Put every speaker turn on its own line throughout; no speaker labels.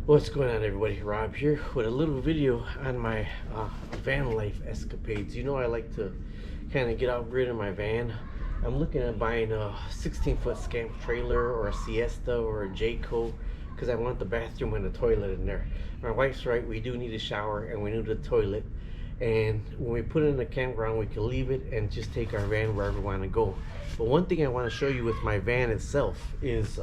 What's going on, everybody? Rob here with a little video on my van life escapades. You know, I like to kind of get out rid of my van. I'm looking at buying a 16-foot scamp trailer or a Siesta or a Jayco because I want the bathroom and the toilet in there. My wife's right, we do need a shower and we need a toilet, and when we put it in the campground we can leave it and just take our van wherever we want to go. But one thing I want to show you with my van itself is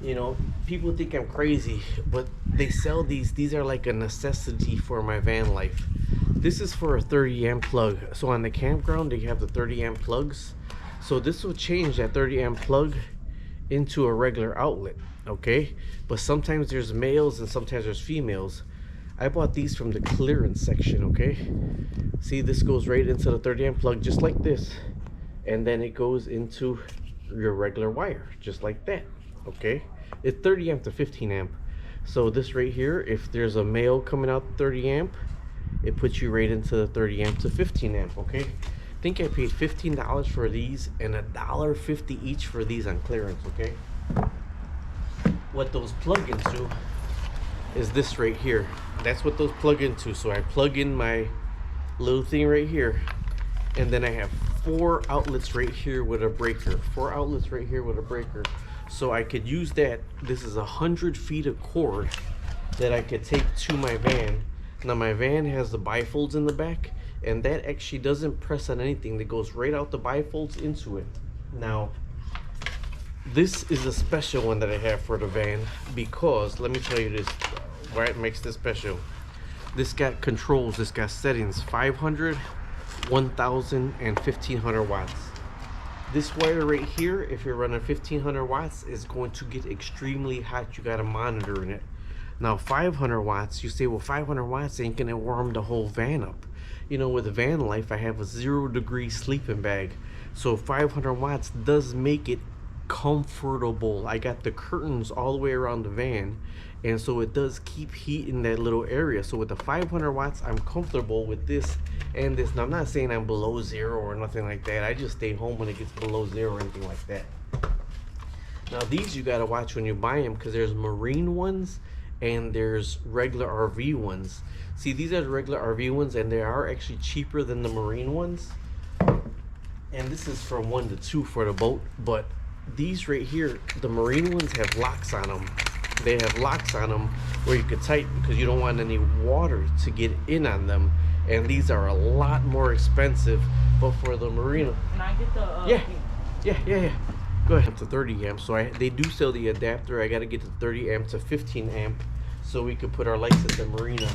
you know, people think I'm crazy, but they sell these are like a necessity for my van life. This is for a 30 amp plug. So on the campground they have the 30 amp plugs, so this will change that 30 amp plug into a regular outlet, okay? But sometimes there's males and sometimes there's females. I bought these from the clearance section, okay? See, this goes right into the 30 amp plug just like this, and then it goes into your regular wire just like that. Okay, it's 30 amp to 15 amp. So this right here, if there's a male coming out 30 amp, it puts you right into the 30 amp to 15 amp. Okay, I think I paid $15 for these and $1.50 each for these on clearance. Okay, what those plug into is this right here. That's what those plug into. So I plug in my little thing right here, and then I have 4 outlets right here with a breaker. 4 outlets right here with a breaker. So I could use that. This is 100 feet of cord that I could take to my van. Now my van has the bifolds in the back, and that actually doesn't press on anything. That goes right out the bifolds into it. Now this is a special one that I have for the van, because let me tell you this, why it makes this special. This got controls, this got settings: 500, 1000, and 1500 watts. This wire right here, if you're running 1500 watts, is going to get extremely hot. You got a monitor in it. Now 500 watts, you say, well, 500 watts ain't gonna warm the whole van up. You know, with van life, I have a 0-degree sleeping bag, so 500 watts does make it comfortable. I got the curtains all the way around the van, and so it does keep heat in that little area. So with the 500 watts, I'm comfortable with this and this. Now I'm not saying I'm below 0 or nothing like that. I just stay home when it gets below 0 or anything like that. Now these you gotta watch when you buy them, because there's marine ones and there's regular RV ones. See, these are the regular RV ones, and they are actually cheaper than the marine ones. And this is from 1 to 2 for the boat, but these right here, the marine ones, have locks on them. They have locks on them where you could tighten, because you don't want any water to get in on them. And these are a lot more expensive. But for the marine,
can I get the
yeah, go ahead. Up to 30 amp. So they do sell the adapter. I got to get to 30 amp to 15 amp so we could put our lights at the marina.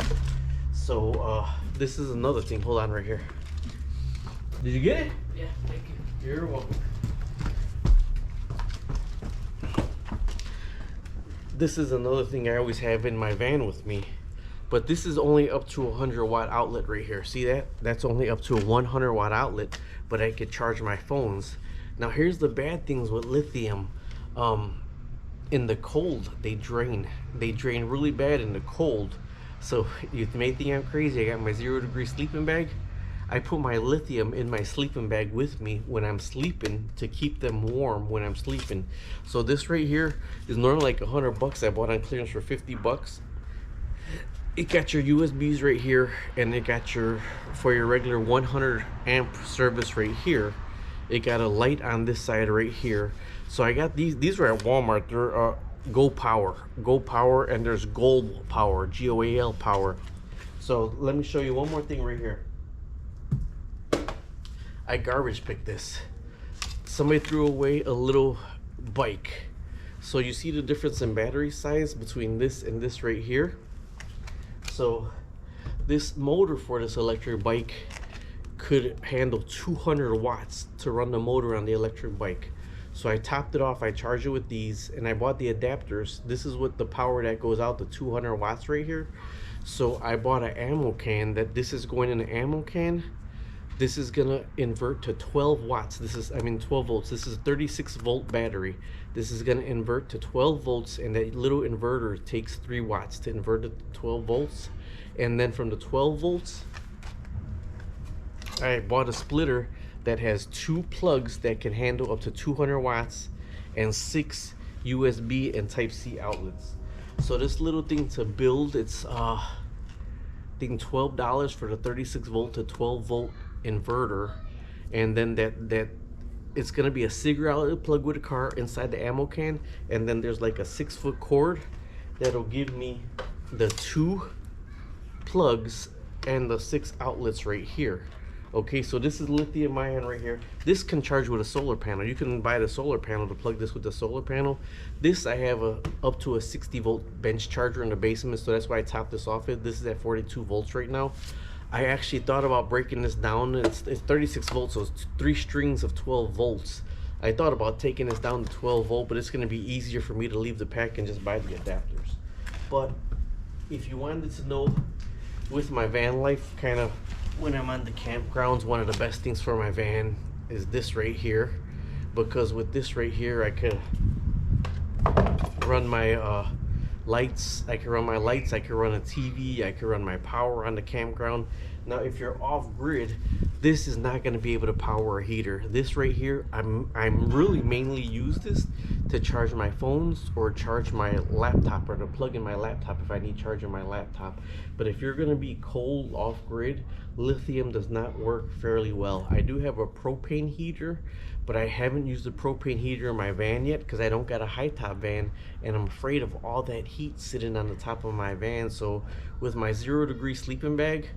So this is another thing. Hold on right here. Did you get it?
Yeah, thank you.
You're welcome. This is another thing I always have in my van with me, but this is only up to a 100-watt outlet right here. See that? That's only up to a 100-watt outlet, but I could charge my phones. Now here's the bad things with lithium. In the cold, they drain really bad in the cold. So you may think I'm crazy. I got my 0-degree sleeping bag. I put my lithium in my sleeping bag with me when I'm sleeping to keep them warm when I'm sleeping. So this right here is normally like $100. I bought on clearance for $50. It got your USBs right here, and it got your, for your regular 100 amp service right here, it got a light on this side right here. So I got these were at Walmart. They're Go Power, and there's Gold Power, GOAL Power. So let me show you one more thing right here. I garbage picked this. Somebody threw away a little bike. So you see the difference in battery size between this and this right here. So this motor for this electric bike could handle 200 watts to run the motor on the electric bike. So I topped it off, I charged it with these, and I bought the adapters. This is what the power that goes out, the 200 watts right here. So I bought an ammo can, that this is going in an ammo can. This is gonna invert to 12 watts. This is, 12 volts. This is a 36 volt battery. This is gonna invert to 12 volts, and that little inverter takes 3 watts to invert it to 12 volts. And then from the 12 volts, I bought a splitter that has 2 plugs that can handle up to 200 watts and 6 USB and Type-C outlets. So this little thing to build, it's I think $12 for the 36 volt to 12 volt inverter, and then that it's gonna be a cigarette outlet plug with a car inside the ammo can, and then there's like a 6-foot cord that'll give me the 2 plugs and the 6 outlets right here. Okay, so this is lithium ion right here. This can charge with a solar panel. You can buy the solar panel to plug this with the solar panel. This, I have up to a 60 volt bench charger in the basement, so that's why I topped this off. This is at 42 volts right now. I actually thought about breaking this down. It's 36 volts, so it's 3 strings of 12 volts. I thought about taking this down to 12 volt, but it's gonna be easier for me to leave the pack and just buy the adapters. But if you wanted to know, with my van life, kind of when I'm on the campgrounds, one of the best things for my van is this right here, because with this right here I could run my lights, I can run a TV, I can run my power on the campground. Now if you're off grid, this is not going to be able to power a heater. This right here, I'm really mainly use this to charge my phones or charge my laptop, or to plug in my laptop if I need charge in my laptop. But if you're going to be cold off grid, lithium does not work fairly well. I do have a propane heater, but I haven't used the propane heater in my van yet because I don't got a high top van, and I'm afraid of all that heat sitting on the top of my van. So with my 0-degree sleeping bag,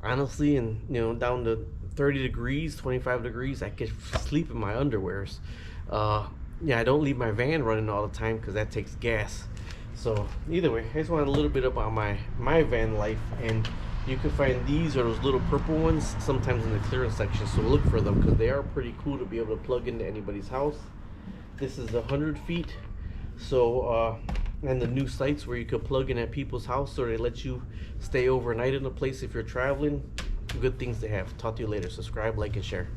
honestly, and you know, down to 30 degrees, 25 degrees, I could sleep in my underwears. Yeah, I don't leave my van running all the time because that takes gas. So either way, I just wanted a little bit about my van life, and you can find these or those little purple ones sometimes in the clearance section, so look for them because they are pretty cool to be able to plug into anybody's house. This is 100 feet, so and the new sites where you could plug in at people's house, or they let you stay overnight in a place if you're traveling. Good things to have. Talk to you later. Subscribe, like, and share.